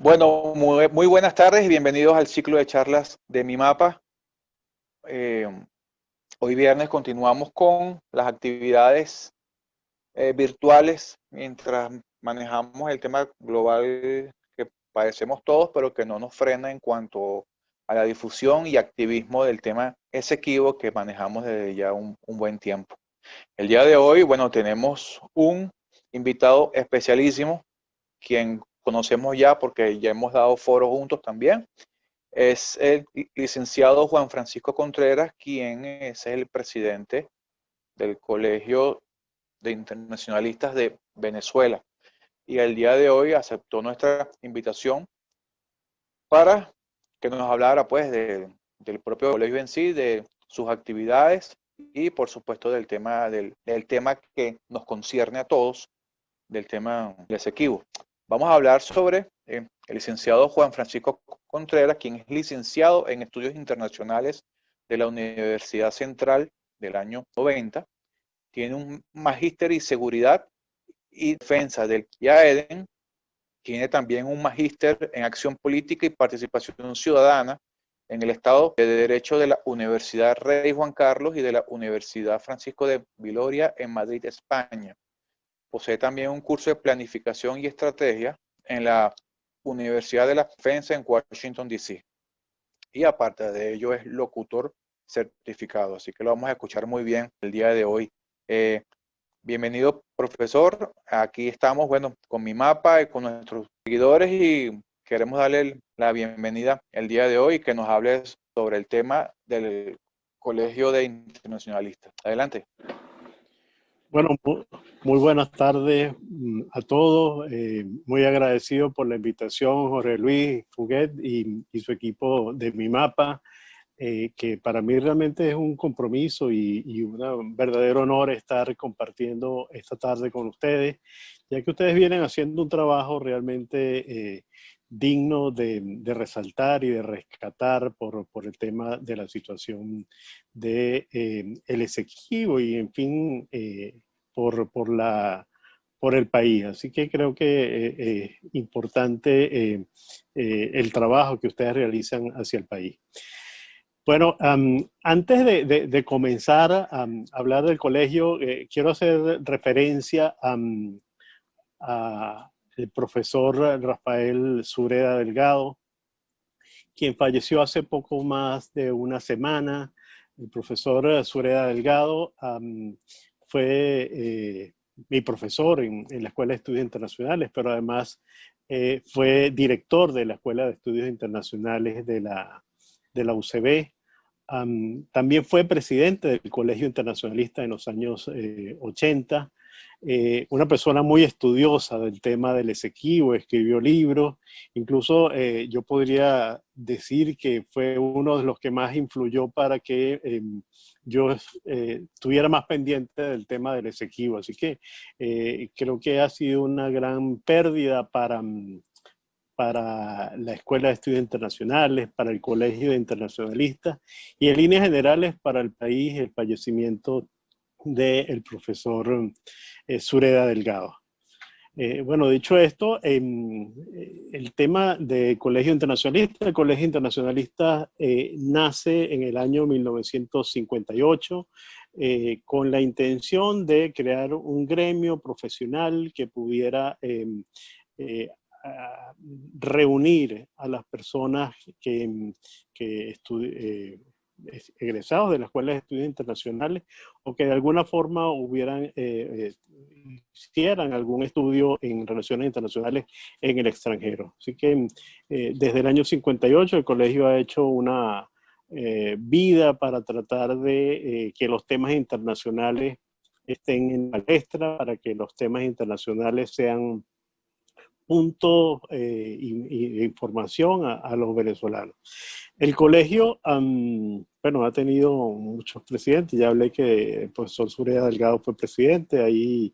Bueno, muy buenas tardes y bienvenidos al ciclo de charlas de Mi Mapa. Eh, Hoy viernes continuamos con las actividades virtuales mientras manejamos el tema global que padecemos todos, pero que no nos frena en cuanto a la difusión y activismo del tema Esequibo que manejamos desde ya un buen tiempo. El día de hoy, bueno, tenemos un invitado especialísimo, quien conocemos ya porque ya hemos dado foros juntos también. Es el licenciado Juan Francisco Contreras, quien es el presidente del Colegio de Internacionalistas de Venezuela. Y el día de hoy aceptó nuestra invitación para que nos hablara pues del propio colegio en sí, de sus actividades y por supuesto del tema que nos concierne a todos, del tema del Esequibo. Vamos a hablar sobre el licenciado Juan Francisco Contreras, quien es licenciado en Estudios Internacionales de la Universidad Central del año 90. Tiene un magíster en Seguridad y Defensa del IAEDEN. Tiene también un magíster en Acción Política y Participación Ciudadana en el Estado de Derecho de la Universidad Rey Juan Carlos y de la Universidad Francisco de Vitoria en Madrid, España. Posee también un curso de Planificación y Estrategia en la Universidad de la Defensa en Washington, D.C. Y aparte de ello es locutor certificado, así que lo vamos a escuchar muy bien el día de hoy. Bienvenido, profesor. Aquí estamos, bueno, con Mi Mapa y con nuestros seguidores y queremos darle la bienvenida el día de hoy y que nos hables sobre el tema del Colegio de Internacionalistas. Adelante. Bueno, muy buenas tardes a todos. Muy agradecido por la invitación, Jorge Luis Fuguet y su equipo de Mi Mapa, que para mí realmente es un compromiso y un verdadero honor estar compartiendo esta tarde con ustedes, ya que ustedes vienen haciendo un trabajo realmente digno de resaltar y de rescatar por el tema de la situación de el Esequibo y en fin por el país. Así que creo que es importante el trabajo que ustedes realizan hacia el país. Bueno, antes de comenzar a hablar del colegio, quiero hacer referencia a el profesor Rafael Sureda Delgado, quien falleció hace poco más de una semana. El profesor Sureda Delgado fue mi profesor en la Escuela de Estudios Internacionales, pero además fue director de la Escuela de Estudios Internacionales de la UCB. También fue presidente del Colegio Internacionalista en los años 80. Una persona muy estudiosa del tema del Esequibo, escribió libros. Incluso yo podría decir que fue uno de los que más influyó para que yo estuviera más pendiente del tema del Esequibo. Así que creo que ha sido una gran pérdida para la Escuela de Estudios Internacionales, para el Colegio de Internacionalistas y en líneas generales para el país el fallecimiento del profesor Sureda Delgado. Bueno, dicho esto, el tema del Colegio Internacionalista, el Colegio Internacionalista nace en el año 1958 con la intención de crear un gremio profesional que pudiera a reunir a las personas que egresados de la Escuela de Estudios Internacionales o que de alguna forma hicieran algún estudio en relaciones internacionales en el extranjero. Así que desde el año 58 el colegio ha hecho una vida para tratar de que los temas internacionales estén en la palestra, para que los temas internacionales sean puntos de información a los venezolanos. El colegio, bueno, ha tenido muchos presidentes. Ya hablé que el profesor Sureda Delgado fue presidente. Hay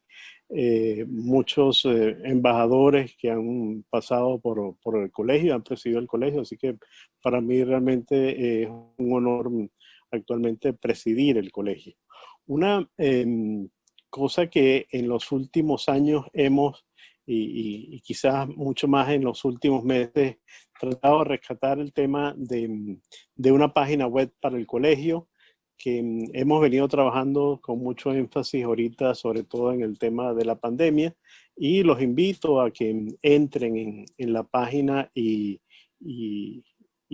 muchos embajadores que han pasado por el colegio, han presidido el colegio. Así que para mí realmente es un honor actualmente presidir el colegio. Una cosa que en los últimos años hemos y quizás mucho más en los últimos meses, tratado de rescatar el tema de una página web para el colegio, que hemos venido trabajando con mucho énfasis ahorita, sobre todo en el tema de la pandemia, y los invito a que entren en la página y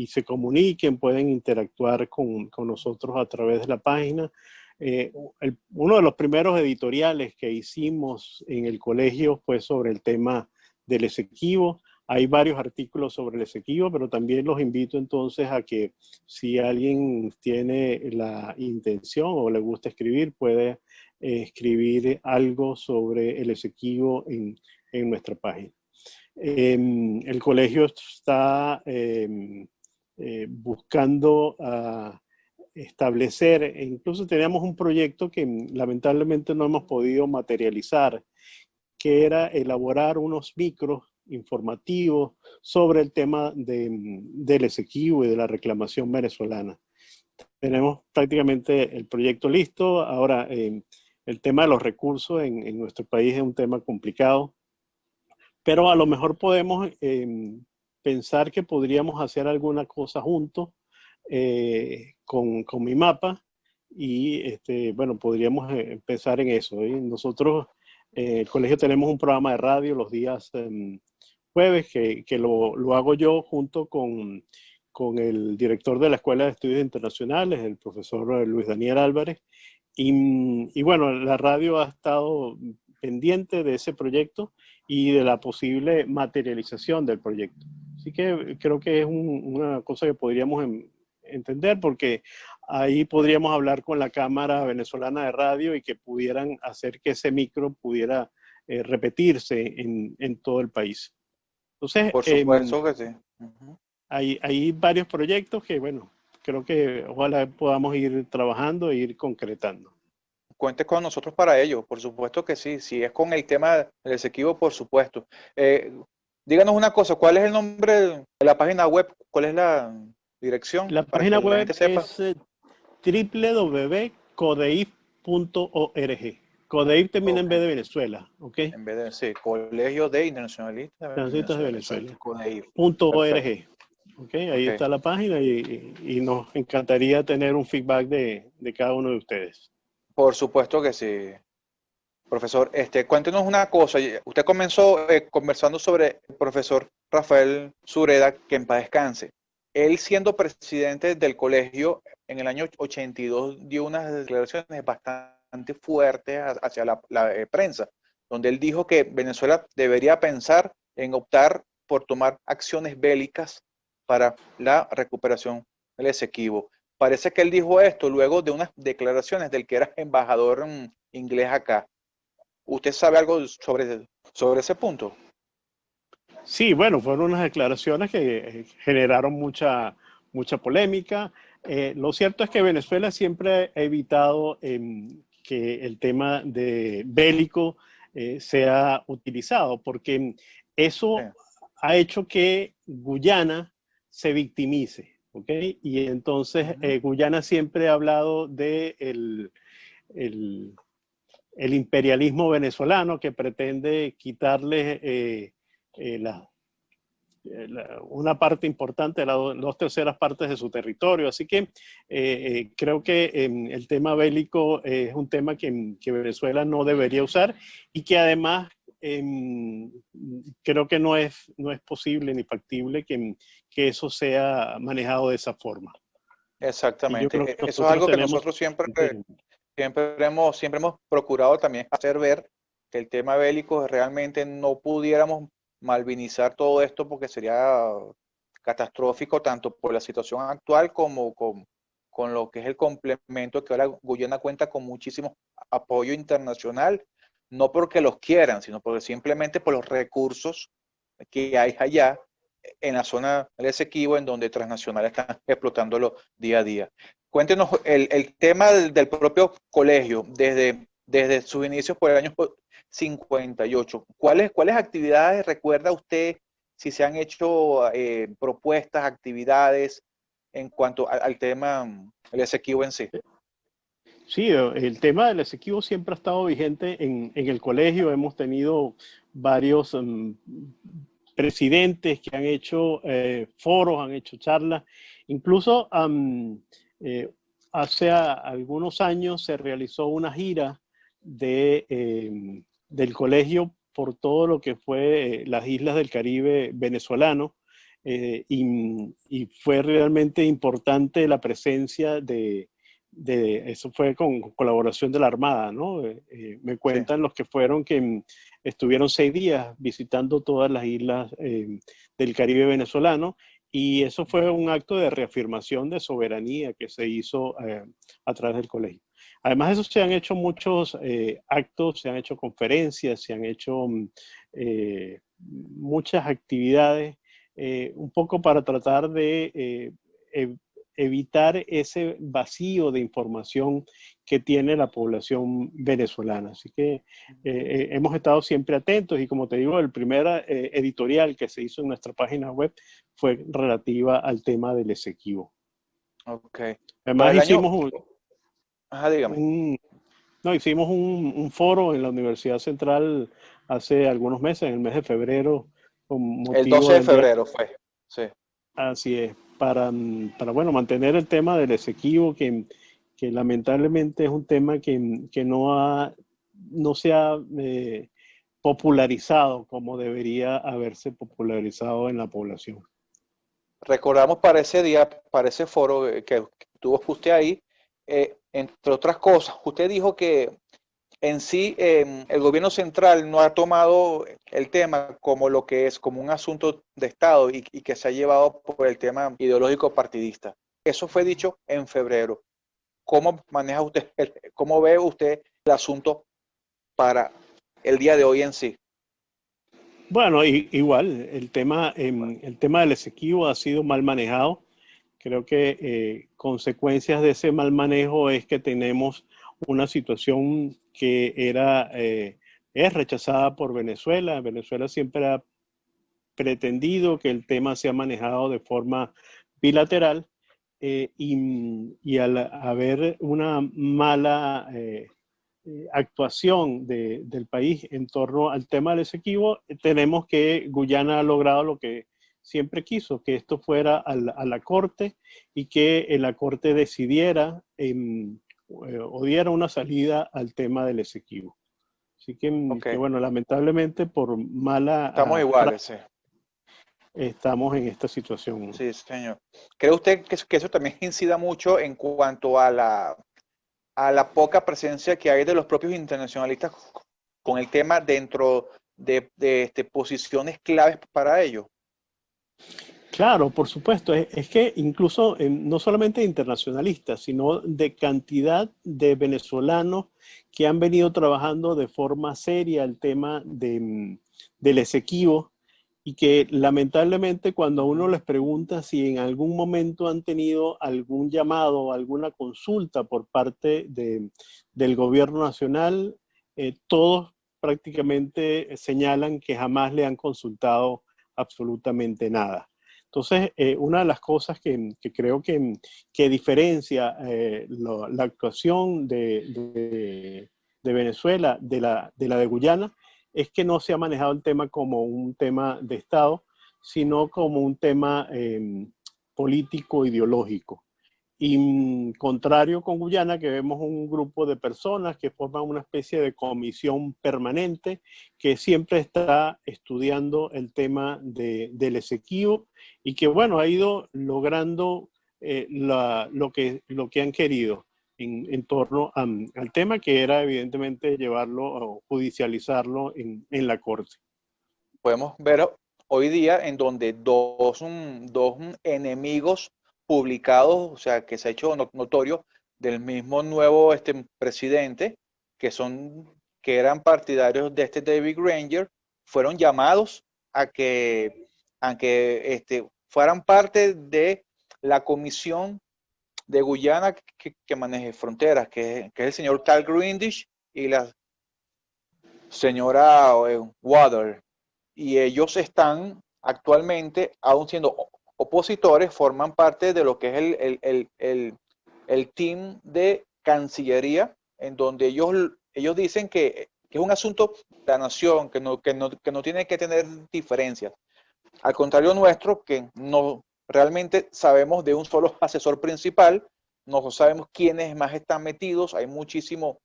se comuniquen, pueden interactuar con nosotros a través de la página. Uno de los primeros editoriales que hicimos en el colegio fue sobre el tema del Esequibo. Hay varios artículos sobre el Esequibo, pero también los invito entonces a que si alguien tiene la intención o le gusta escribir, puede escribir algo sobre el Esequibo en nuestra página. El colegio está buscando establecer, e incluso teníamos un proyecto que lamentablemente no hemos podido materializar, que era elaborar unos micros informativos sobre el tema del Esequibo y de la reclamación venezolana. Tenemos prácticamente el proyecto listo. Ahora, el tema de los recursos en nuestro país es un tema complicado, pero a lo mejor podemos pensar que podríamos hacer alguna cosa juntos con mi mapa y bueno, podríamos pensar en eso. Nosotros, el colegio, tenemos un programa de radio los días jueves que lo hago yo junto con el director de la Escuela de Estudios Internacionales, el profesor Luis Daniel Álvarez. Y bueno, la radio ha estado pendiente de ese proyecto y de la posible materialización del proyecto. Así que creo que es una cosa que podríamos entender, porque ahí podríamos hablar con la Cámara Venezolana de Radio y que pudieran hacer que ese micro pudiera repetirse en todo el país. Entonces, Por supuesto que sí. hay varios proyectos que, bueno, creo que ojalá podamos ir trabajando e ir concretando. Cuente con nosotros para ello, por supuesto que sí. Si es con el tema del Esequibo, por supuesto. Díganos una cosa, ¿cuál es el nombre de la página web? ¿Cuál es la dirección? La Para página que la web gente sepa. es www.codeif.org. Codeif termina en Ok. B de Venezuela, ¿ok? En vez de decir Colegio de Internacionalistas de Transitos de Venezuela, Venezuela. exacto. CODEIR. Perfecto. .org. Okay, ahí Ok. está la página y nos encantaría tener un feedback de cada uno de ustedes. Por supuesto que sí. Profesor, cuéntenos una cosa. Usted comenzó conversando sobre el profesor Rafael Sureda, que en paz descanse. Él, siendo presidente del colegio en el año 82, dio unas declaraciones bastante fuertes hacia la prensa, donde él dijo que Venezuela debería pensar en optar por tomar acciones bélicas para la recuperación del Esequibo. Parece que él dijo esto luego de unas declaraciones del que era embajador inglés acá. ¿Usted sabe algo sobre ese punto? Sí, bueno, fueron unas declaraciones que generaron mucha polémica. Lo cierto es que Venezuela siempre ha evitado que el tema de bélico sea utilizado, porque eso Sí. ha hecho que Guyana se victimice, ¿ok? Y entonces Guyana siempre ha hablado de el, el imperialismo venezolano que pretende quitarle una parte importante, las 2/3 partes de su territorio. Así que creo que el tema bélico es un tema que Venezuela no debería usar y que además creo que no es posible ni factible que eso sea manejado de esa forma. Y yo creo que Exactamente. Eso es nosotros algo que tenemos... nosotros siempre hemos procurado también hacer ver que el tema bélico realmente no pudiéramos malvinizar todo esto porque sería catastrófico tanto por la situación actual como con lo que es el complemento que ahora Guyana cuenta con muchísimo apoyo internacional, no porque los quieran, sino porque simplemente por los recursos que hay allá en la zona del Esequibo, en donde transnacionales están explotándolo día a día. Cuéntenos el tema del propio colegio, desde sus inicios por el año 58. ¿Cuáles actividades recuerda usted, si se han hecho propuestas, actividades en cuanto al tema del Esequibo en sí? Sí, el tema del Esequibo siempre ha estado vigente en el colegio. Hemos tenido varios presidentes que han hecho foros, han hecho charlas. Incluso hace algunos años se realizó una gira del colegio por todo lo que fue las islas del Caribe venezolano, y fue realmente importante la presencia eso fue con colaboración de la Armada, ¿no? Me Sí. cuentan los que fueron que estuvieron 6 días visitando todas las islas del Caribe venezolano, y eso fue un acto de reafirmación de soberanía que se hizo a través del colegio. Además de eso, se han hecho muchos actos, se han hecho conferencias, se han hecho muchas actividades, un poco para tratar de evitar ese vacío de información que tiene la población venezolana. Así que hemos estado siempre atentos, y como te digo, el primer editorial que se hizo en nuestra página web fue relativa al tema del Esequibo. Ok. Para Además el año... hicimos Ajá, dígame. hicimos un foro en la Universidad Central hace algunos meses, en el mes de febrero, con El motivo 12 de del Día. febrero fue. Sí. Así es, para bueno, mantener el tema del Esequibo, que lamentablemente es un tema que no se ha popularizado como debería haberse popularizado en la población. Recordamos para ese día, para ese foro que tuvo usted ahí, entre otras cosas, usted dijo que en sí el gobierno central no ha tomado el tema como lo que es, como un asunto de Estado, y que se ha llevado por el tema ideológico partidista. Eso fue dicho en febrero. ¿Cómo maneja usted, cómo ve usted el asunto para el día de hoy en sí? Bueno, igual, el tema del Esequibo ha sido mal manejado. Creo que consecuencias de ese mal manejo es que tenemos una situación que es rechazada por Venezuela. Venezuela siempre ha pretendido que el tema sea manejado de forma bilateral, y al haber una mala actuación del país en torno al tema del Esequibo, tenemos que Guyana ha logrado lo que siempre quiso, que esto fuera a la Corte, y que la Corte decidiera o diera una salida al tema del Esequibo. Así Ok, que bueno, lamentablemente por estamos mala iguales, sí. estamos en esta situación. Sí, señor. ¿Cree usted que eso también incida mucho en cuanto a la poca presencia que hay de los propios internacionalistas con el tema dentro de posiciones claves para ellos? Claro, por supuesto. Es que incluso no solamente internacionalistas, sino de cantidad de venezolanos que han venido trabajando de forma seria el tema del Esequibo, y que lamentablemente cuando a uno les pregunta si en algún momento han tenido algún llamado o alguna consulta por parte del gobierno nacional, todos prácticamente señalan que jamás le han consultado absolutamente nada. Entonces, una de las cosas que creo que diferencia la actuación de Venezuela de la de Guyana es que no se ha manejado el tema como un tema de Estado, sino como un tema político, ideológico. Y contrario con Guyana, que vemos un grupo de personas que forman una especie de comisión permanente que siempre está estudiando el tema del Esequibo, y que, bueno, ha ido logrando lo que han querido en torno al tema, que era evidentemente llevarlo o judicializarlo en la Corte. Podemos ver hoy día en donde dos enemigos publicados, o sea, que se ha hecho notorio del mismo nuevo presidente, que eran partidarios de David Granger, fueron llamados a que fueran parte de la comisión de Guyana que maneje fronteras, que es el señor Tal Greendish y la señora Water. Y ellos están actualmente, aún siendo opositores, forman parte de lo que es el team de Cancillería, en donde ellos dicen que que es un asunto de la nación, que no tiene que tener diferencias. Al contrario nuestro, que no realmente sabemos de un solo asesor principal, no sabemos quiénes más están metidos, hay muchísimo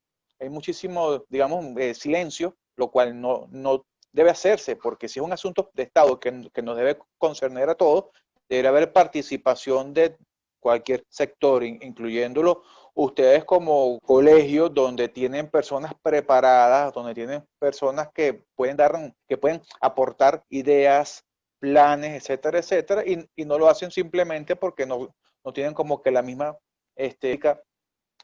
digamos, silencio, lo cual no debe hacerse, porque si es un asunto de Estado que nos debe concerner a todos, debe haber participación de cualquier sector, incluyéndolo ustedes como colegio, donde tienen personas preparadas, donde tienen personas que que pueden aportar ideas, planes, etcétera, etcétera, y no lo hacen simplemente porque no tienen como que la misma estética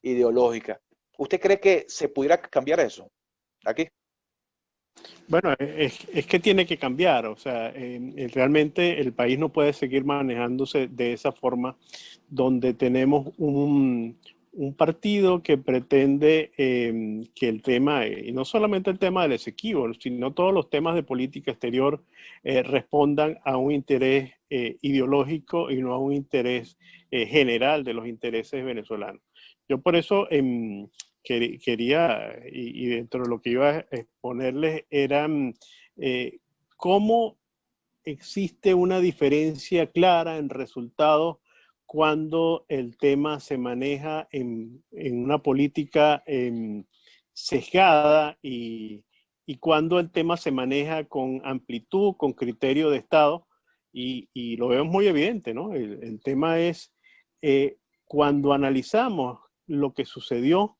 ideológica. ¿Usted cree que se pudiera cambiar eso aquí? Bueno, es que tiene que cambiar, o sea, realmente el país no puede seguir manejándose de esa forma, donde tenemos un partido que pretende que el tema, y no solamente el tema del Esequibo, sino todos los temas de política exterior respondan a un interés ideológico y no a un interés general de los intereses venezolanos. Yo por eso quería, y dentro de lo que iba a exponerles, era cómo existe una diferencia clara en resultados cuando el tema se maneja en una política sesgada y cuando el tema se maneja con amplitud, con criterio de Estado, y lo vemos muy evidente, ¿no? El tema es cuando analizamos lo que sucedió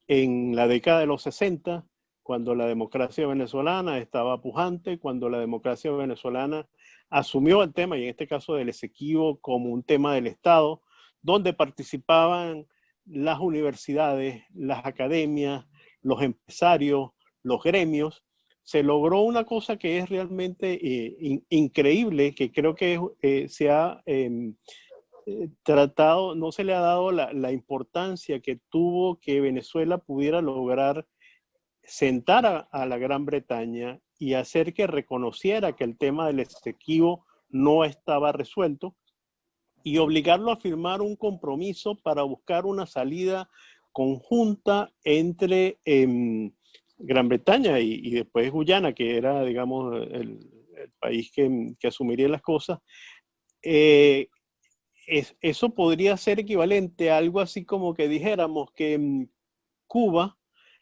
en la década de los 60, cuando la democracia venezolana estaba pujante, cuando la democracia venezolana asumió el tema, y en este caso del Esequibo, como un tema del Estado, donde participaban las universidades, las academias, los empresarios, los gremios, se logró una cosa que es realmente increíble, que creo que se ha tratado, no se le ha dado la importancia que tuvo que Venezuela pudiera lograr sentar a la Gran Bretaña y hacer que reconociera que el tema del Esequibo no estaba resuelto y obligarlo a firmar un compromiso para buscar una salida conjunta entre Gran Bretaña y después Guyana, que era, digamos, el país que asumiría las cosas. Eso podría ser equivalente a algo así como que dijéramos que Cuba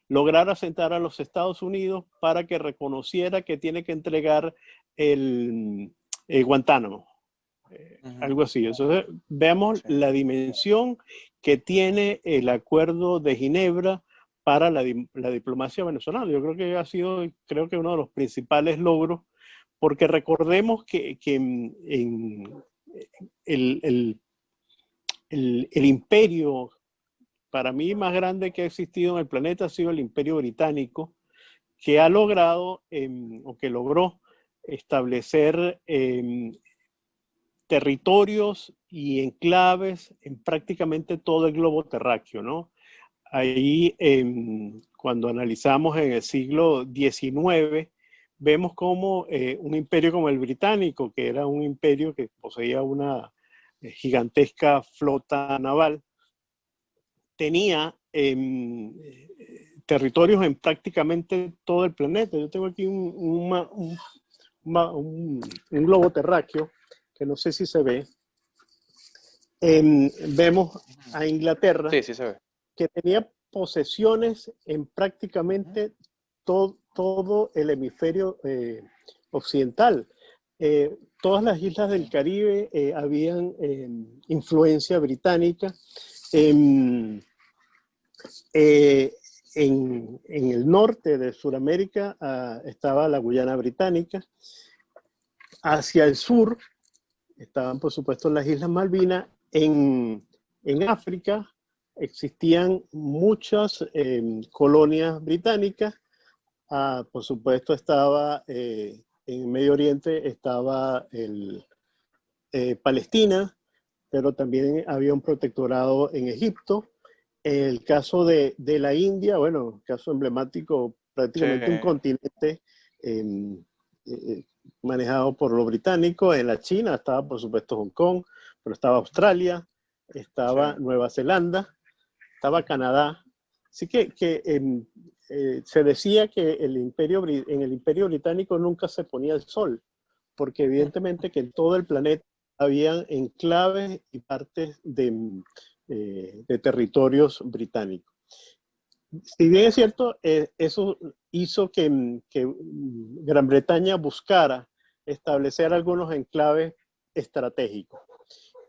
lograra sentar a los Estados Unidos para que reconociera que tiene que entregar el Guantánamo. Algo así. Entonces, vemos Sí. la dimensión que tiene el Acuerdo de Ginebra para la diplomacia venezolana. Yo creo que ha sido, creo que uno de los principales logros, porque recordemos que el, el imperio para mí más grande que ha existido en el planeta ha sido el Imperio Británico, que ha logrado o que logró establecer territorios y enclaves en prácticamente todo el globo terráqueo, ¿no? Ahí, cuando analizamos en el siglo XIX, vemos como un imperio como el británico, que era un imperio que poseía una gigantesca flota naval, tenía territorios en prácticamente todo el planeta. Yo tengo aquí un globo terráqueo, que no sé si se ve. Vemos a Inglaterra, Sí, sí se ve. que tenía posesiones en prácticamente todo el hemisferio occidental. Todas las islas del Caribe habían influencia británica. En el norte de Sudamérica estaba la Guyana Británica. Hacia el sur estaban, por supuesto, las Islas Malvinas. En África existían muchas colonias británicas. Por supuesto, estaba en Medio Oriente, estaba Palestina, pero también había un protectorado en Egipto. El caso de la India, bueno, caso emblemático, prácticamente un Sí. continente manejado por los británicos. En la China estaba, por supuesto, Hong Kong, pero estaba Australia, Sí. estaba Nueva Zelanda, estaba Canadá. Así que se decía que en el Imperio Británico nunca se ponía el sol, porque evidentemente que en todo el planeta habían enclaves y partes de territorios británicos. Si bien es cierto, eso hizo que Gran Bretaña buscara establecer algunos enclaves estratégicos.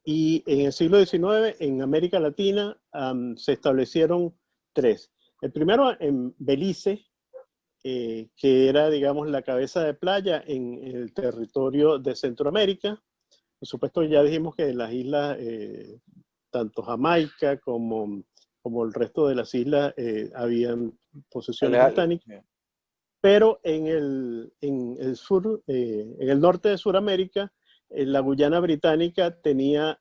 Y en el siglo XIX, en América Latina, se establecieron 3. El primero en Belice, que era, digamos, la cabeza de playa en el territorio de Centroamérica. Por supuesto, ya dijimos que en las islas, tanto Jamaica como el resto de las islas, habían posesiones británicas. Pero en el sur, en el norte de Sudamérica, la Guyana Británica tenía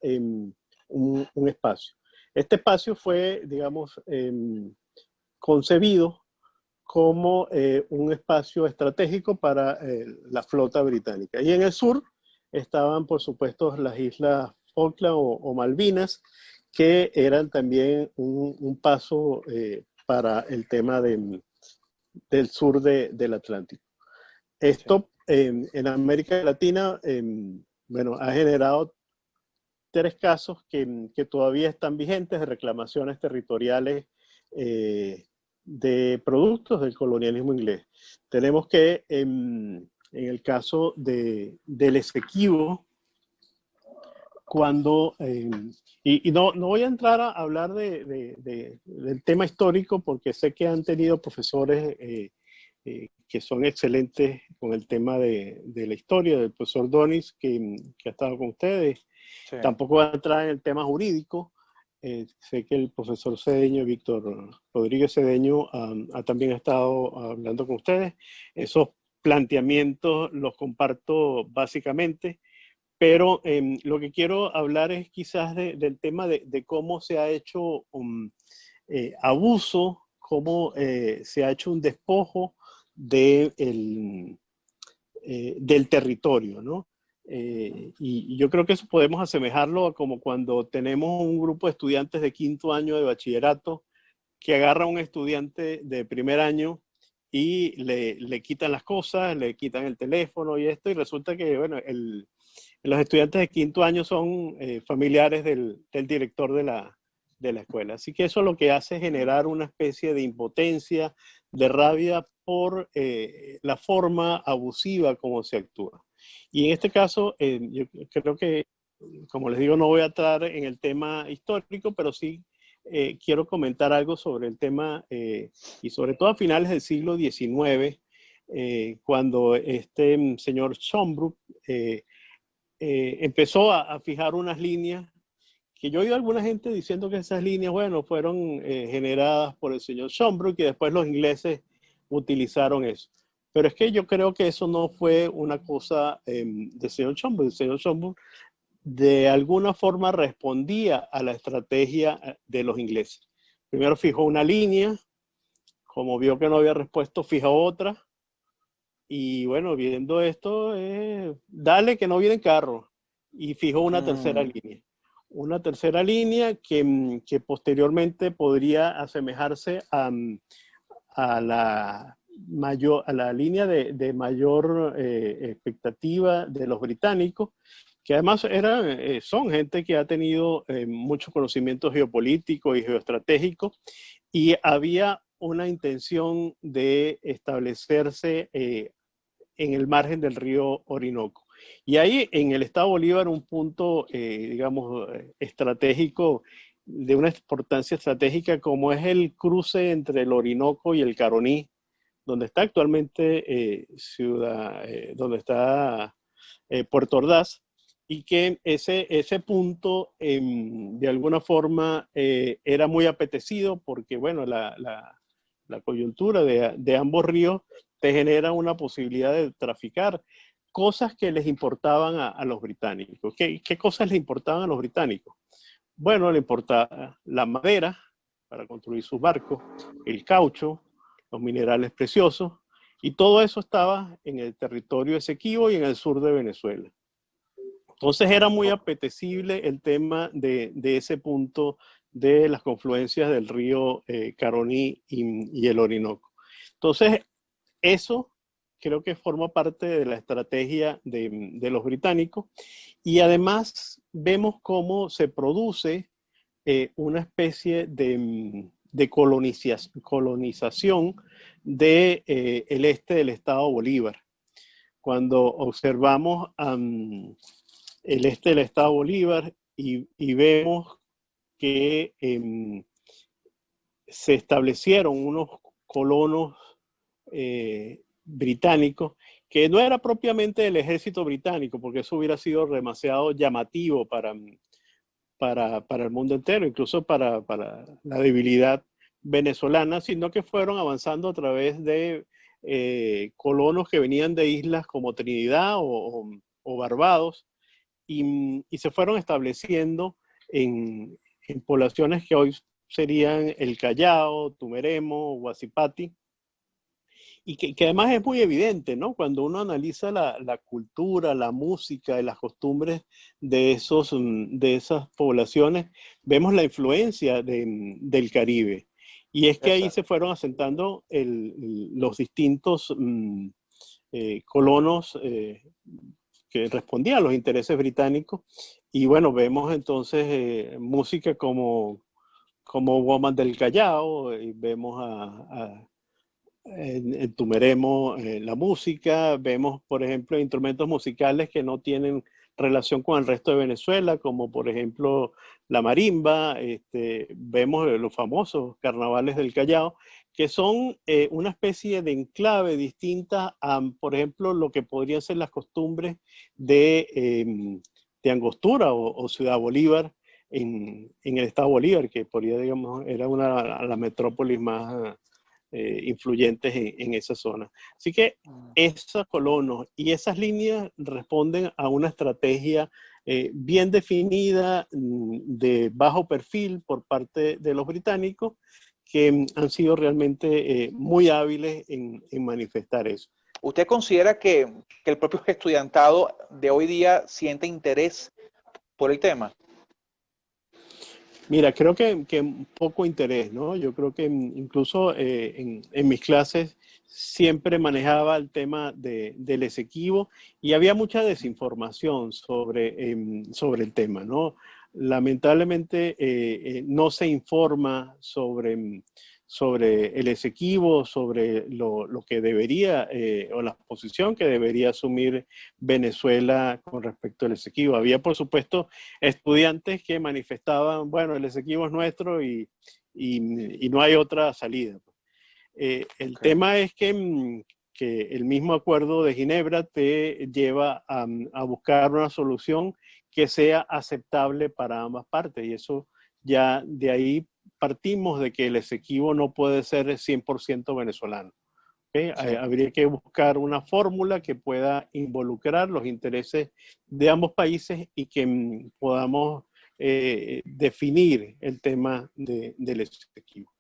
un espacio. Este espacio fue, digamos, concebido como un espacio estratégico para la flota británica. Y en el sur estaban, por supuesto, las islas Falkland o Malvinas, que eran también un paso para el tema del sur del Atlántico. Esto en América Latina, bueno, ha generado 3 casos que todavía están vigentes de reclamaciones territoriales de productos del colonialismo inglés. Tenemos que en el caso del Esequibo, cuando, y no voy a entrar a hablar del tema histórico porque sé que han tenido profesores que son excelentes con el tema de la historia, del profesor Donis, que ha estado con ustedes. Sí. Tampoco va a entrar en el tema jurídico. Sé que el profesor Cedeño, Víctor Rodríguez Cedeño, también ha estado hablando con ustedes. Esos planteamientos los comparto básicamente, pero lo que quiero hablar es quizás del tema de cómo se ha hecho abuso, cómo se ha hecho un despojo del territorio, ¿no? Y yo creo que eso podemos asemejarlo a como cuando tenemos un grupo de estudiantes de 5º año de bachillerato que agarra a un estudiante de primer año y le quitan las cosas, le quitan el teléfono y esto, y resulta que, bueno, los estudiantes de 5º año son familiares del director de la escuela. Así que eso lo que hace es generar una especie de impotencia, de rabia por la forma abusiva como se actúa. Y en este caso, yo creo que, como les digo, no voy a entrar en el tema histórico, pero sí quiero comentar algo sobre el tema, y sobre todo a finales del siglo XIX, cuando este señor Schomburg empezó a fijar unas líneas que yo he oído a alguna gente diciendo que esas líneas, bueno, fueron generadas por el señor Schomburg y después los ingleses utilizaron eso. Pero es que yo creo que eso no fue una cosa del señor Schomburg. El señor Schomburg de alguna forma respondía a la estrategia de los ingleses. Primero fijó una línea, como vio que no había respuesta, fijó otra. Y bueno, viendo esto, dale que no viene carro. Y fijó una tercera línea. Una tercera línea que posteriormente podría asemejarse a la línea de mayor expectativa de los británicos, que además son gente que ha tenido mucho conocimiento geopolítico y geoestratégico, y había una intención de establecerse en el margen del río Orinoco. Y ahí en el estado Bolívar un punto, digamos, estratégico, de una importancia estratégica, como es el cruce entre el Orinoco y el Caroní, donde está actualmente donde está Puerto Ordaz, y que ese punto de alguna forma era muy apetecido porque, bueno, la coyuntura de ambos ríos te genera una posibilidad de traficar cosas que les importaban a los británicos. ¿Qué cosas les importaban a los británicos? Bueno, le importaba la madera para construir sus barcos, el caucho, los minerales preciosos, y todo eso estaba en el territorio Esequibo y en el sur de Venezuela. Entonces era muy apetecible el tema de ese punto de las confluencias del río Caroní y el Orinoco. Entonces, eso creo que forma parte de la estrategia de los británicos. Y además vemos cómo se produce una especie de colonización de, el este del estado Bolívar. Cuando observamos el este del estado Bolívar y vemos que se establecieron unos colonos británicos, que no era propiamente el ejército británico, porque eso hubiera sido demasiado llamativo para el mundo entero, incluso para la debilidad venezolana, sino que fueron avanzando a través de colonos que venían de islas como Trinidad o Barbados, y se fueron estableciendo en poblaciones que hoy serían el Callao, Tumeremo, Huasipati, y que además es muy evidente, ¿no? Cuando uno analiza la cultura, la música y las costumbres de esas poblaciones, vemos la influencia del Caribe. Y es que ahí se fueron asentando los distintos colonos que respondían a los intereses británicos. Y bueno, vemos entonces música como Woman del Callao, y vemos en Tumeremo la música, vemos por ejemplo instrumentos musicales que no tienen relación con el resto de Venezuela, como por ejemplo la marimba, vemos los famosos carnavales del Callao, que son una especie de enclave distinta a, por ejemplo, lo que podrían ser las costumbres de Angostura o Ciudad Bolívar en el estado Bolívar, que podría, digamos, era una de las metrópolis más influyentes en esa zona. Así que esos colonos y esas líneas responden a una estrategia bien definida de bajo perfil por parte de los británicos, que han sido realmente muy hábiles en manifestar eso. ¿Usted considera que el propio estudiantado de hoy día siente interés por el tema? Mira, creo que poco interés, ¿no? Yo creo que incluso en mis clases siempre manejaba el tema del Esequibo y había mucha desinformación sobre el tema, ¿no? Lamentablemente no se informa sobre el Esequibo, sobre lo que debería, o la posición que debería asumir Venezuela con respecto al Esequibo. Había, por supuesto, estudiantes que manifestaban, bueno, el Esequibo es nuestro y no hay otra salida. El tema es que el mismo acuerdo de Ginebra te lleva a buscar una solución que sea aceptable para ambas partes, y eso ya de ahí partimos de que el Esequibo no puede ser 100% venezolano. ¿Okay? Sí. Habría que buscar una fórmula que pueda involucrar los intereses de ambos países y que podamos definir el tema del Esequibo.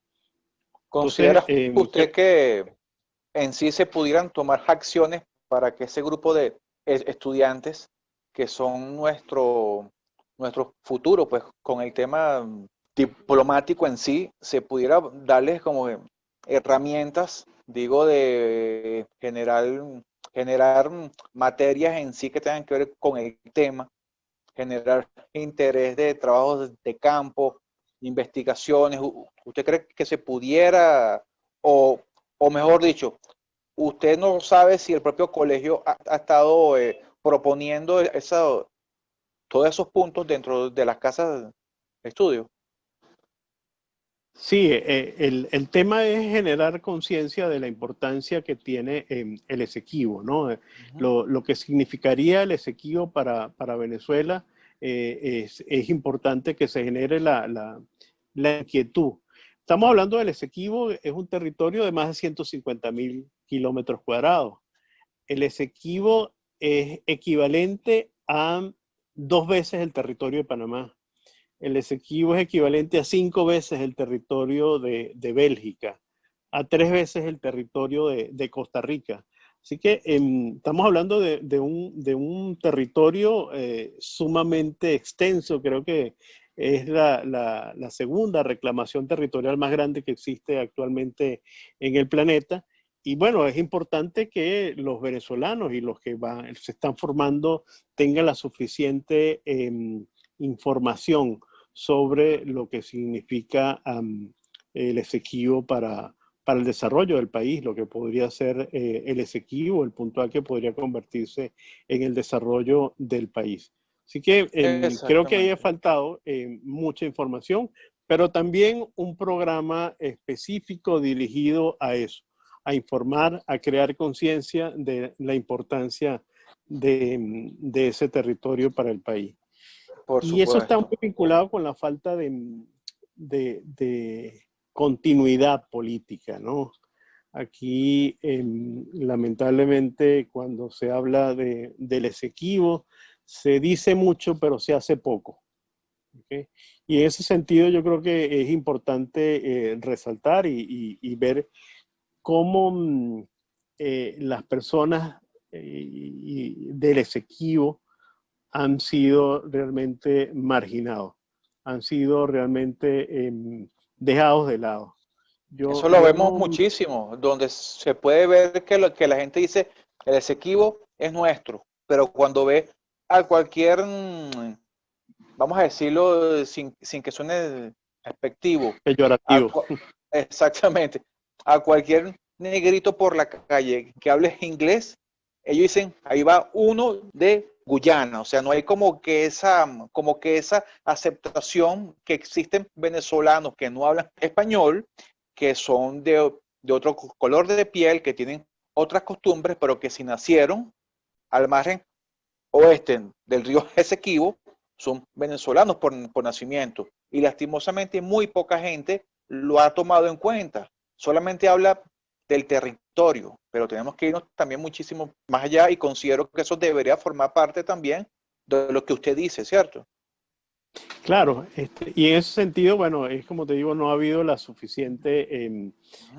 ¿Considera usted que en sí se pudieran tomar acciones para que ese grupo de estudiantes que son nuestro futuro, pues con el tema diplomático en sí, se pudiera darles como herramientas, digo, de generar materias en sí que tengan que ver con el tema, generar interés de trabajos de campo, investigaciones? ¿Usted cree que se pudiera, o mejor dicho, usted no sabe si el propio colegio ha estado proponiendo todos esos puntos dentro de las casas de estudio? Sí, el tema es generar conciencia de la importancia que tiene el Esequibo, ¿no? Lo que significaría el Esequibo para Venezuela, es importante que se genere la inquietud. Estamos hablando del Esequibo, es un territorio de más de 150.000 kilómetros cuadrados. El Esequibo es equivalente a 2 veces el territorio de Panamá. El Esequibo es equivalente a 5 veces el territorio de Bélgica, a 3 veces el territorio de Costa Rica. Así que estamos hablando de un territorio sumamente extenso. Creo que es la segunda reclamación territorial más grande que existe actualmente en el planeta, y bueno, es importante que los venezolanos y los que se están formando tengan la suficiente información sobre lo que significa el Esequibo para el desarrollo del país, lo que podría ser el Esequibo, el puntual que podría convertirse en el desarrollo del país. Así que creo que haya Exactamente. faltado mucha información, pero también un programa específico dirigido a eso, a informar, a crear conciencia de la importancia de ese territorio para el país. Por Y eso está muy supuesto. vinculado con la falta de continuidad política, ¿no? Aquí, lamentablemente, cuando se habla del Esequibo, se dice mucho, pero se hace poco. ¿Okay? Y en ese sentido yo creo que es importante resaltar y ver cómo las personas del Esequibo han sido realmente marginados, han sido realmente dejados de lado. Eso lo Yo vemos no, muchísimo, donde se puede ver que la gente dice, el Esequibo es nuestro, pero cuando ve a cualquier, vamos a decirlo sin que suene despectivo, a, peyorativo. exactamente, a cualquier negrito por la calle que hable inglés, ellos dicen, ahí va uno de Guyana, o sea, no hay como que esa aceptación que existen venezolanos que no hablan español, que son de otro color de piel, que tienen otras costumbres, pero que si nacieron al margen oeste del río Esequibo, son venezolanos por nacimiento. Y lastimosamente muy poca gente lo ha tomado en cuenta. Solamente habla del territorio, pero tenemos que irnos también muchísimo más allá y considero que eso debería formar parte también de lo que usted dice, ¿cierto? Claro, y en ese sentido, bueno, es como te digo, no ha habido la suficiente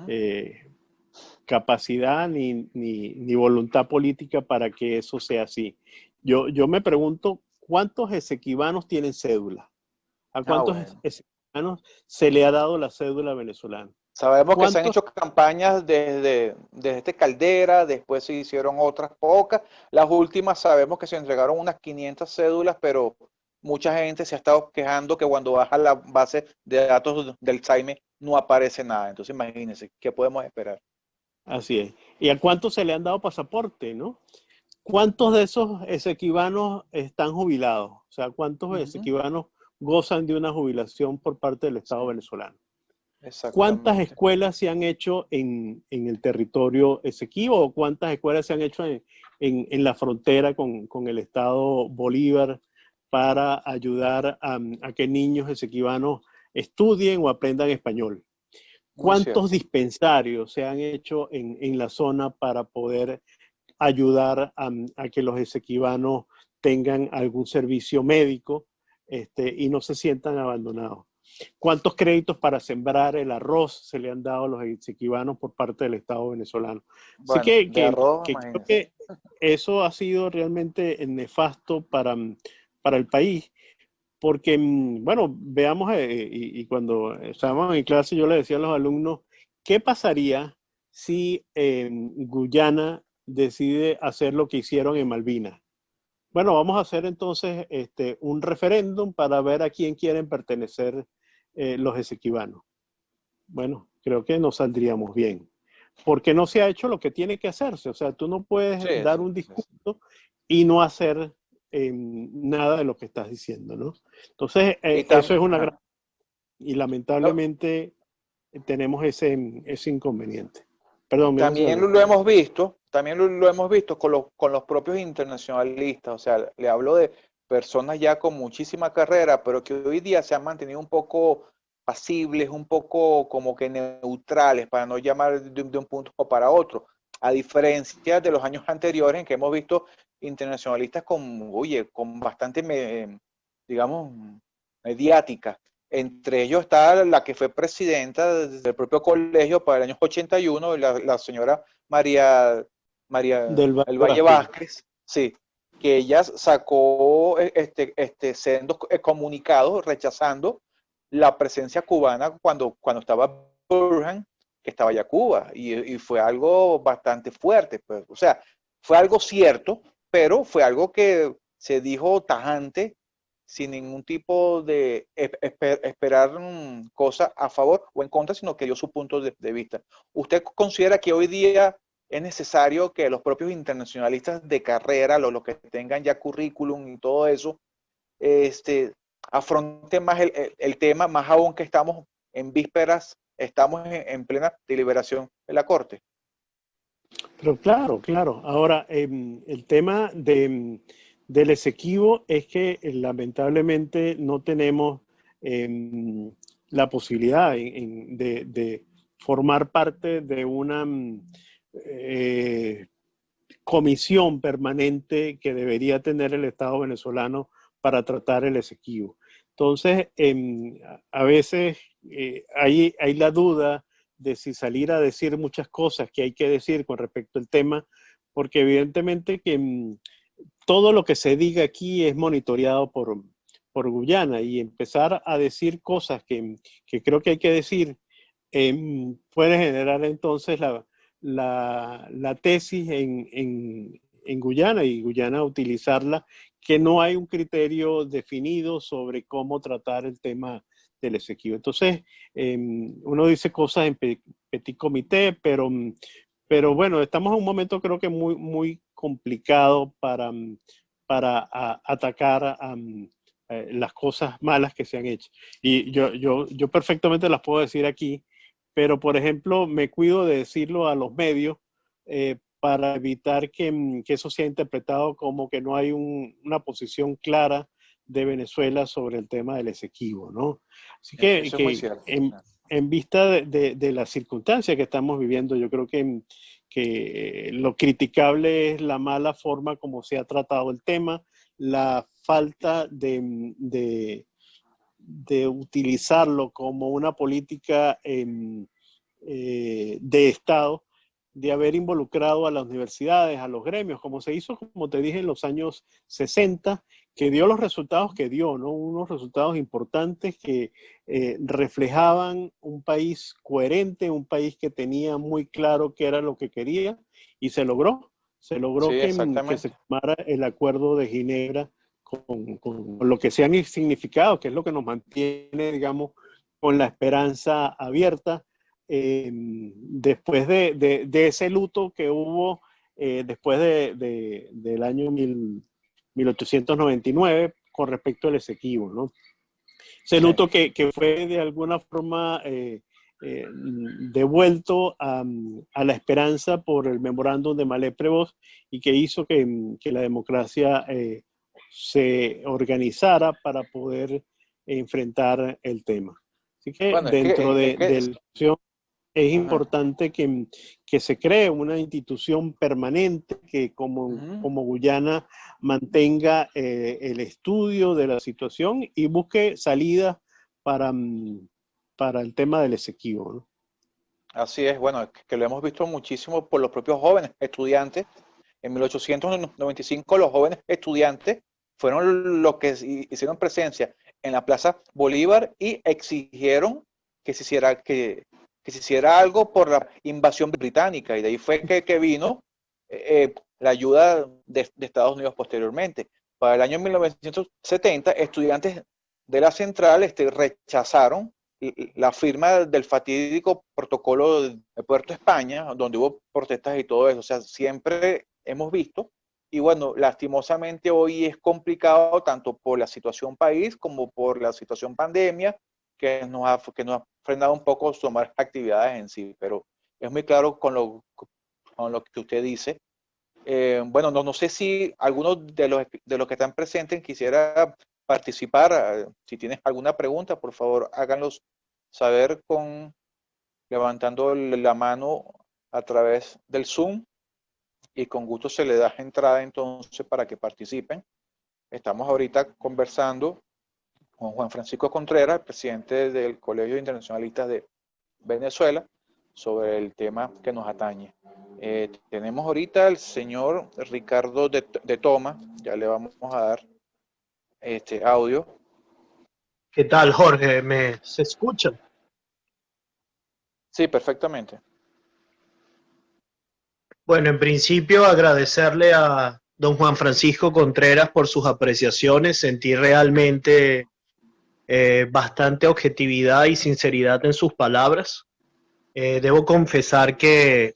eh, capacidad ni voluntad política para que eso sea así. Yo me pregunto, ¿cuántos esequibanos tienen cédula? ¿A Ah, cuántos bueno. esequibanos se le ha dado la cédula venezolana? Sabemos que se han ¿Cuántos? hecho campañas desde Caldera, después se hicieron otras pocas. Las últimas sabemos que se entregaron unas 500 cédulas, pero mucha gente se ha estado quejando que cuando baja la base de datos del SAIME no aparece nada. Entonces imagínense, ¿qué podemos esperar? Así es. ¿Y a cuántos se le han dado pasaporte, no? ¿Cuántos de esos esequibanos están jubilados? O sea, ¿cuántos Ujú. esequibanos gozan de una jubilación por parte del Estado Sí, venezolano? ¿Cuántas exactamente. escuelas se han hecho en el territorio Esequibo o cuántas escuelas se han hecho en la frontera con el Estado Bolívar para ayudar a que niños esequibanos estudien o aprendan español? Muy ¿Cuántos cierto. dispensarios se han hecho en la zona para poder ayudar a que los esequibanos tengan algún servicio médico y no se sientan abandonados? ¿Cuántos créditos para sembrar el arroz se le han dado a los esequibanos por parte del Estado venezolano? Así Bueno, de arroz, que creo imagínense. que eso ha sido realmente nefasto para el país, porque, bueno, veamos, y cuando estábamos en clase yo le decía a los alumnos, ¿qué pasaría si Guyana decide hacer lo que hicieron en Malvinas? Bueno, vamos a hacer entonces un referéndum para ver a quién quieren pertenecer los esequibanos. Bueno, creo que nos saldríamos bien, porque no se ha hecho lo que tiene que hacerse. O sea, tú no puedes Sí, dar sí, un sí, sí. discurso y no hacer nada de lo que estás diciendo, ¿no? Entonces, Y eso es también, una gran... Y lamentablemente tenemos ese inconveniente. Perdón, me ibas a decir también algo. lo hemos visto, también lo hemos visto con los propios internacionalistas, o sea, le hablo de personas ya con muchísima carrera, pero que hoy día se han mantenido un poco pasibles, un poco como que neutrales, para no llamar de un punto para otro, a diferencia de los años anteriores en que hemos visto internacionalistas con, oye, con bastante, digamos, mediática. Entre ellos está la que fue presidenta del propio colegio para el año 81, la señora María Del El Valle Valle Vázquez. Vázquez, sí, que ella sacó sendos comunicados rechazando la presencia cubana cuando estaba Burhan, que estaba ya Cuba, y fue algo bastante fuerte, pues. O sea, fue algo cierto, pero fue algo que se dijo tajante, sin ningún tipo de esperar cosas a favor o en contra, sino que dio su punto de vista. ¿Usted considera que hoy día es necesario que los propios internacionalistas de carrera, los que tengan ya currículum y todo eso, afronten más el tema, más aún que estamos en vísperas, estamos en plena deliberación de la Corte? Pero claro, claro. Ahora, el tema del Esequibo es que lamentablemente no tenemos la posibilidad de formar parte de una comisión permanente que debería tener el Estado venezolano para tratar el Esequibo. Entonces, a veces hay la duda de si salir a decir muchas cosas que hay que decir con respecto al tema, porque evidentemente que todo lo que se diga aquí es monitoreado por Guyana, y empezar a decir cosas que creo que hay que decir puede generar entonces la tesis en Guyana, y Guyana utilizarla, que no hay un criterio definido sobre cómo tratar el tema del Esequibo. Entonces, uno dice cosas en petit comité, pero bueno, estamos en un momento creo que muy, muy complicado para atacar las cosas malas que se han hecho. Y yo perfectamente las puedo decir aquí, pero por ejemplo me cuido de decirlo a los medios para evitar que eso sea interpretado como que no hay una posición clara de Venezuela sobre el tema del Esequibo, ¿no? Así Eso es muy cierto. en vista de las circunstancias que estamos viviendo, yo creo que lo criticable es la mala forma como se ha tratado el tema, la falta de utilizarlo como una política de Estado, de haber involucrado a las universidades, a los gremios, como se hizo, como te dije, en los años 60, que dio los resultados que dio, ¿no? Unos resultados importantes que reflejaban un país coherente, un país que tenía muy claro qué era lo que quería, y se logró. Se logró Sí, que se exactamente. firmara el Acuerdo de Ginebra con lo que se han significado, que es lo que nos mantiene, digamos, con la esperanza abierta, después de ese luto que hubo después del año 1899 con respecto al Esequibo, ¿no? Ese Sí. luto que fue de alguna forma devuelto a la esperanza por el memorándum de Mallet-Prévost, y que hizo que la democracia se organizara para poder enfrentar el tema. Así que Bueno, dentro de la acción es ajá. importante que se cree una institución permanente que como Guyana mantenga el estudio de la situación y busque salidas para, para el tema del Esequibo, ¿no? Así es, bueno, que lo hemos visto muchísimo por los propios jóvenes estudiantes. En 1895 los jóvenes estudiantes fueron los que hicieron presencia en la Plaza Bolívar y exigieron que se hiciera algo por la invasión británica, y de ahí fue que vino la ayuda de Estados Unidos posteriormente. Para el año 1970, estudiantes de la central rechazaron la firma del fatídico protocolo de Puerto España, donde hubo protestas y todo eso. O sea, siempre hemos visto, y bueno, lastimosamente hoy es complicado tanto por la situación país como por la situación pandemia, que nos ha frenado un poco tomar actividades en sí, pero es muy claro con lo que usted dice. Bueno, no sé si algunos de los que están presentes quisiera participar. Si tienes alguna pregunta, por favor, háganlos saber levantando la mano a través del Zoom, y con gusto se le da entrada entonces para que participen. Estamos ahorita conversando con Juan Francisco Contreras, presidente del Colegio de Internacionalistas de Venezuela, sobre el tema que nos atañe. Tenemos ahorita al señor Ricardo de Toma, ya le vamos a dar este audio. ¿Qué tal, Jorge? ¿Se escuchan? Sí, perfectamente. Bueno, en principio agradecerle a don Juan Francisco Contreras por sus apreciaciones. Sentí realmente bastante objetividad y sinceridad en sus palabras. Debo confesar que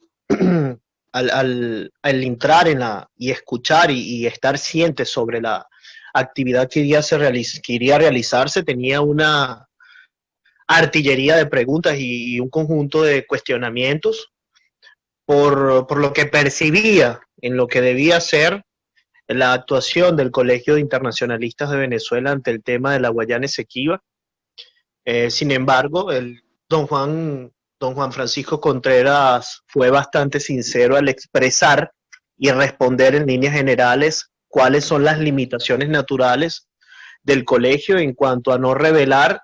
al entrar y escuchar y estar ciente sobre la actividad que que iría a realizarse, tenía una artillería de preguntas y un conjunto de cuestionamientos por lo que percibía en lo que debía ser la actuación del Colegio de Internacionalistas de Venezuela ante el tema de la Guayana Esequiba. Sin embargo, don Juan Francisco Contreras fue bastante sincero al expresar y responder en líneas generales cuáles son las limitaciones naturales del colegio en cuanto a no revelar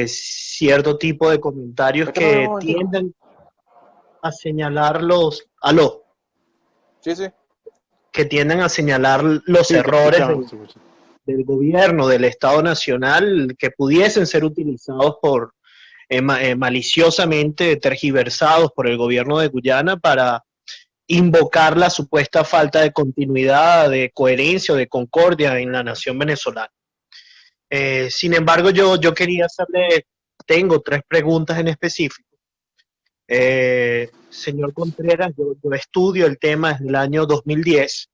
cierto tipo de comentarios Espérame un que momentico. tienden a señalar aló, Sí, sí. que tienden a señalar los Sí, te errores escuchamos, te escuchamos. del gobierno, del Estado Nacional, que pudiesen ser utilizados maliciosamente tergiversados por el gobierno de Guyana para invocar la supuesta falta de continuidad, de coherencia o de concordia en la nación venezolana. Sin embargo, yo quería hacerle, tengo 3 preguntas en específico. Señor Contreras, yo estudio el tema desde el año 2010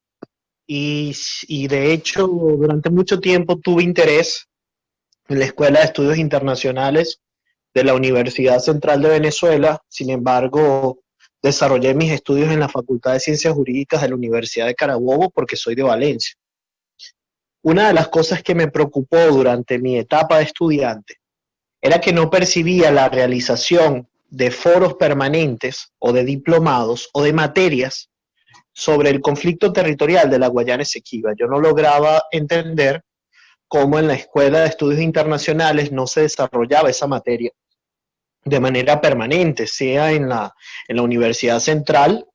y de hecho durante mucho tiempo tuve interés en la Escuela de Estudios Internacionales de la Universidad Central de Venezuela. Sin embargo, desarrollé mis estudios en la Facultad de Ciencias Jurídicas de la Universidad de Carabobo porque soy de Valencia. Una de las cosas que me preocupó durante mi etapa de estudiante era que no percibía la realización de foros permanentes o de diplomados o de materias sobre el conflicto territorial de la Guayana Esequiba. Yo no lograba entender cómo en la Escuela de Estudios Internacionales no se desarrollaba esa materia de manera permanente, sea en la Universidad Central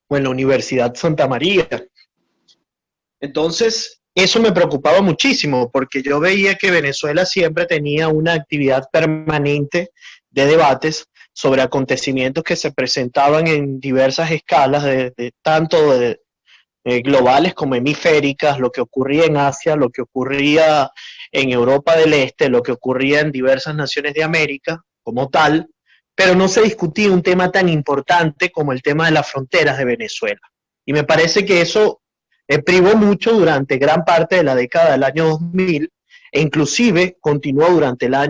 o en la Universidad Santa María. Entonces, eso me preocupaba muchísimo porque yo veía que Venezuela siempre tenía una actividad permanente de debates sobre acontecimientos que se presentaban en diversas escalas, tanto globales como hemisféricas, lo que ocurría en Asia, lo que ocurría en Europa del Este, lo que ocurría en diversas naciones de América como tal, pero no se discutía un tema tan importante como el tema de las fronteras de Venezuela. Y me parece que eso privó mucho durante gran parte de la década del año 2000 e inclusive continuó durante la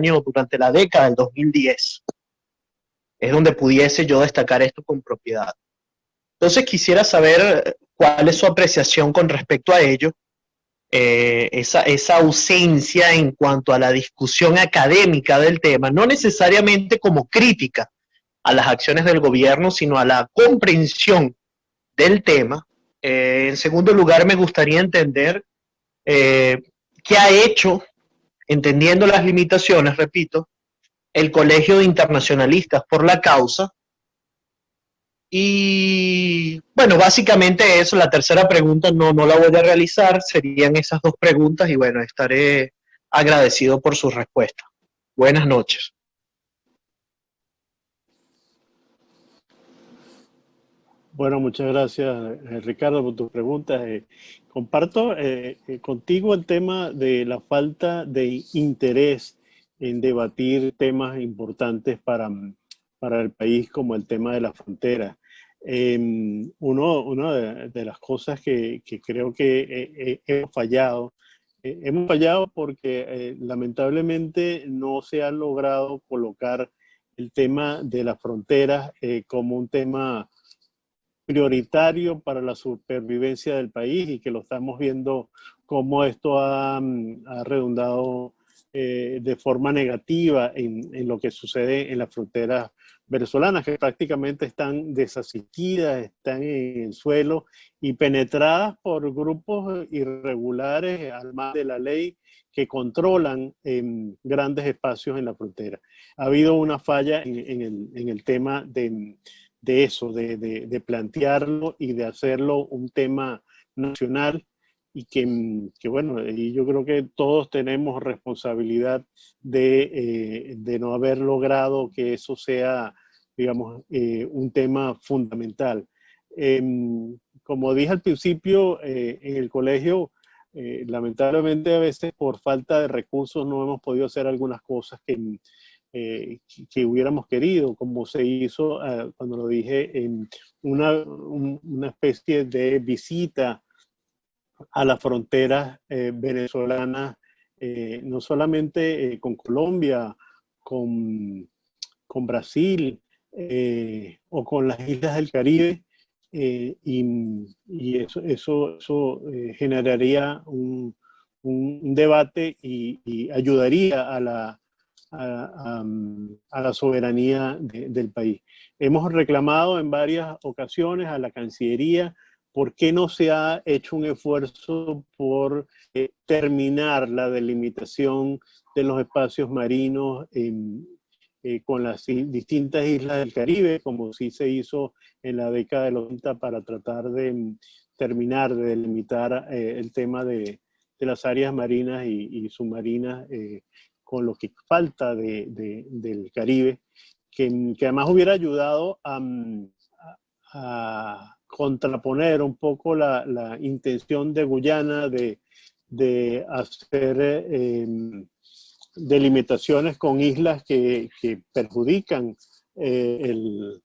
década del 2010. Es donde pudiese yo destacar esto con propiedad. Entonces quisiera saber cuál es su apreciación con respecto a ello, esa ausencia en cuanto a la discusión académica del tema, no necesariamente como crítica a las acciones del gobierno, sino a la comprensión del tema. En segundo lugar, me gustaría entender qué ha hecho, entendiendo las limitaciones, repito, el Colegio de Internacionalistas por la Causa. Y bueno, básicamente eso. La tercera pregunta no la voy a realizar, serían esas 2 preguntas y bueno, estaré agradecido por su respuesta. Buenas noches. Bueno, muchas gracias, Ricardo, por tus preguntas. Comparto contigo el tema de la falta de interés en debatir temas importantes para el país, como el tema de la frontera. Una de las cosas que creo que hemos fallado porque lamentablemente no se ha logrado colocar el tema de las fronteras como un tema prioritario para la supervivencia del país, y que lo estamos viendo cómo esto ha redundado de forma negativa en lo que sucede en las fronteras venezolanas, que prácticamente están desasistidas, están en el suelo y penetradas por grupos irregulares al margen de la ley que controlan grandes espacios en la frontera. Ha habido una falla en el tema de eso, de plantearlo y de hacerlo un tema nacional. que bueno, y yo creo que todos tenemos responsabilidad de no haber logrado que eso sea, digamos, un tema fundamental. Como dije al principio, en el colegio, lamentablemente a veces por falta de recursos no hemos podido hacer algunas cosas que hubiéramos querido, como se hizo, cuando lo dije, en una especie de visita a las fronteras venezolanas, no solamente con Colombia, con, con Brasil o con las islas del Caribe, y eso generaría un debate y ayudaría a la soberanía del país. Hemos reclamado en varias ocasiones a la Cancillería por qué no se ha hecho un esfuerzo por terminar la delimitación de los espacios marinos con las distintas islas del Caribe, como sí se hizo en la década de los 90 para tratar de terminar de delimitar el tema de las áreas marinas y submarinas con lo que falta del Caribe, que además hubiera ayudado a contraponer un poco la intención de Guyana de hacer delimitaciones con islas que perjudican el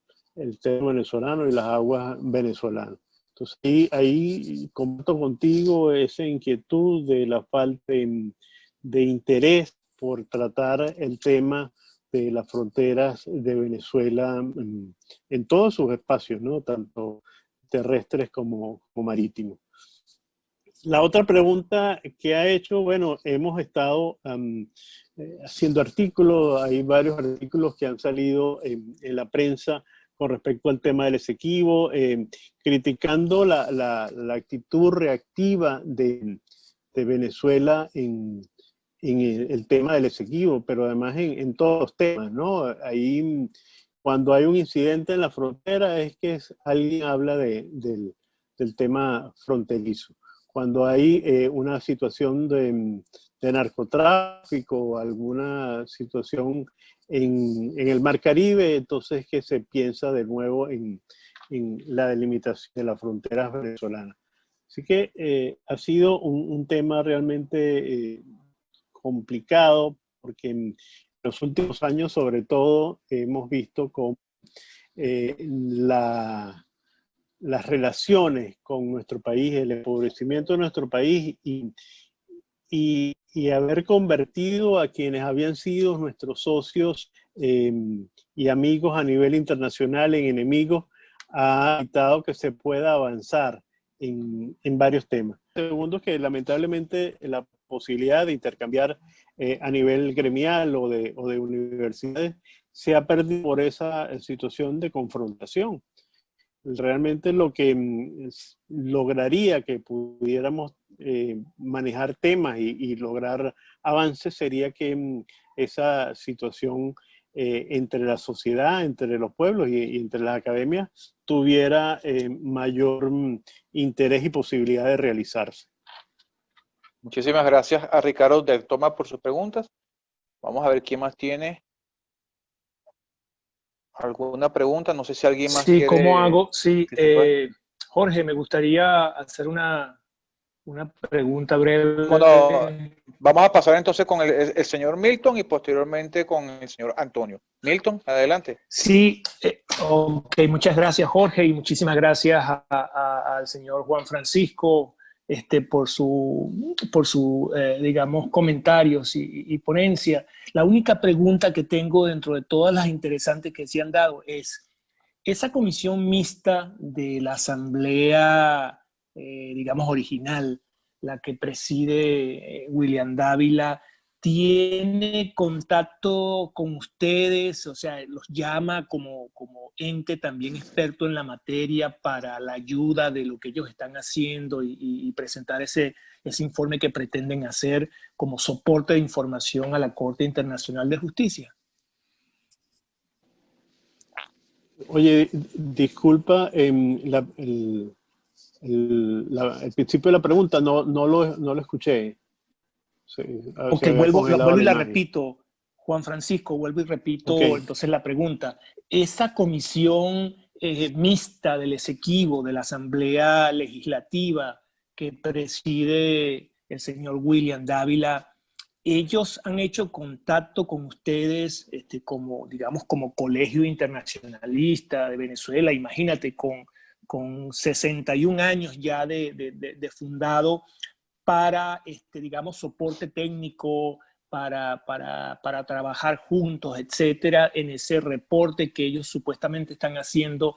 tema venezolano y las aguas venezolanas. Entonces ahí comparto contigo esa inquietud de la falta de interés por tratar el tema de las fronteras de Venezuela en todos sus espacios, ¿no? Tanto terrestres como marítimos. La otra pregunta que ha hecho, bueno, hemos estado haciendo artículos, hay varios artículos que han salido en la prensa con respecto al tema del Esequibo, criticando la actitud reactiva de Venezuela en el tema del Esequibo, pero además en todos los temas, ¿no? Ahí, cuando hay un incidente en la frontera, es que alguien habla del tema fronterizo. Cuando hay una situación de narcotráfico o alguna situación en el Mar Caribe, entonces que se piensa de nuevo en la delimitación de las fronteras venezolanas. Así que ha sido un tema realmente complicado, porque en los últimos años, sobre todo, hemos visto cómo las relaciones con nuestro país, el empobrecimiento de nuestro país y haber convertido a quienes habían sido nuestros socios y amigos a nivel internacional en enemigos, ha evitado que se pueda avanzar en varios temas. Segundo, que lamentablemente la posibilidad de intercambiar a nivel gremial o de universidades se ha perdido por esa situación de confrontación. Realmente lo que lograría que pudiéramos manejar temas y lograr avances sería que esa situación entre la sociedad, entre los pueblos y entre las academias tuviera mayor interés y posibilidad de realizarse. Muchísimas gracias a Ricardo del Toma por sus preguntas. Vamos a ver quién más tiene alguna pregunta. No sé si alguien más Sí, quiere. ¿cómo hago? Sí, Jorge, me gustaría hacer una pregunta breve. Bueno, vamos a pasar entonces con el señor Milton y posteriormente con el señor Antonio. Milton, adelante. Sí, ok, muchas gracias Jorge y muchísimas gracias al señor Juan Francisco por su digamos, comentarios y ponencia. La única pregunta que tengo dentro de todas las interesantes que se han dado es, esa comisión mixta de la asamblea, digamos, original, la que preside William Dávila, ¿tiene contacto con ustedes? O sea, ¿los llama como ente también experto en la materia para la ayuda de lo que ellos están haciendo y presentar ese informe que pretenden hacer como soporte de información a la Corte Internacional de Justicia? Oye, disculpa, el principio de la pregunta no lo escuché. Sí, Ok, se había congelado vuelvo y la imagen. repito, Juan Francisco, vuelvo y repito Ok. entonces la pregunta. Esa comisión mixta del Esequibo, de la Asamblea Legislativa que preside el señor William Dávila, ellos han hecho contacto con ustedes como, digamos, como colegio internacionalista de Venezuela, imagínate, con 61 años ya de fundado, para, digamos, soporte técnico, para trabajar juntos, etcétera, en ese reporte que ellos supuestamente están haciendo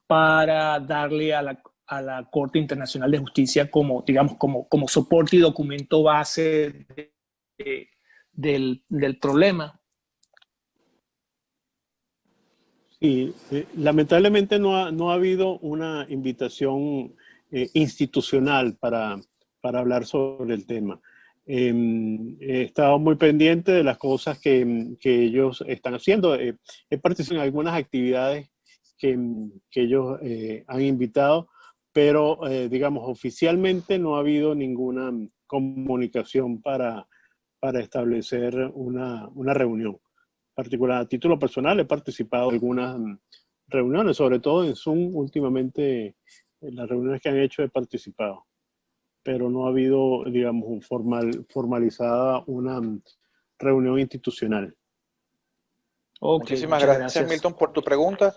para darle a la Corte Internacional de Justicia como, digamos, como soporte y documento base del problema. Sí, lamentablemente no ha habido una invitación institucional para hablar sobre el tema. He estado muy pendiente de las cosas que ellos están haciendo. He participado en algunas actividades que ellos han invitado, pero digamos, oficialmente no ha habido ninguna comunicación para establecer una reunión particular. A título personal he participado en algunas reuniones, sobre todo en Zoom últimamente, en las reuniones que han hecho he participado, pero no ha habido, digamos, formalizada una reunión institucional. Okay, Muchísimas muchas gracias, gracias. Milton, por tu pregunta.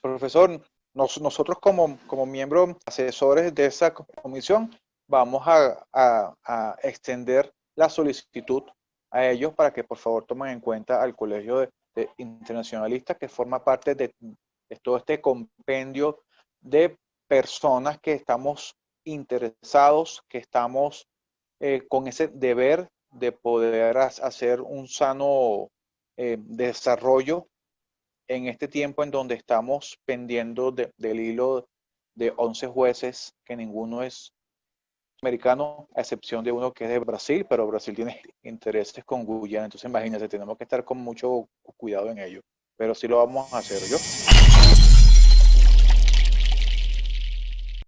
Profesor, nosotros como miembros asesores de esa comisión vamos a extender la solicitud a ellos para que por favor tomen en cuenta al Colegio de Internacionalistas, que forma parte de todo este compendio de personas que estamos interesados, que estamos con ese deber de poder hacer un sano desarrollo en este tiempo en donde estamos pendiendo del hilo de 11 jueces, que ninguno es americano, a excepción de uno que es de Brasil, pero Brasil tiene intereses con Guyana, entonces imagínense, tenemos que estar con mucho cuidado en ello, pero sí lo vamos a hacer yo.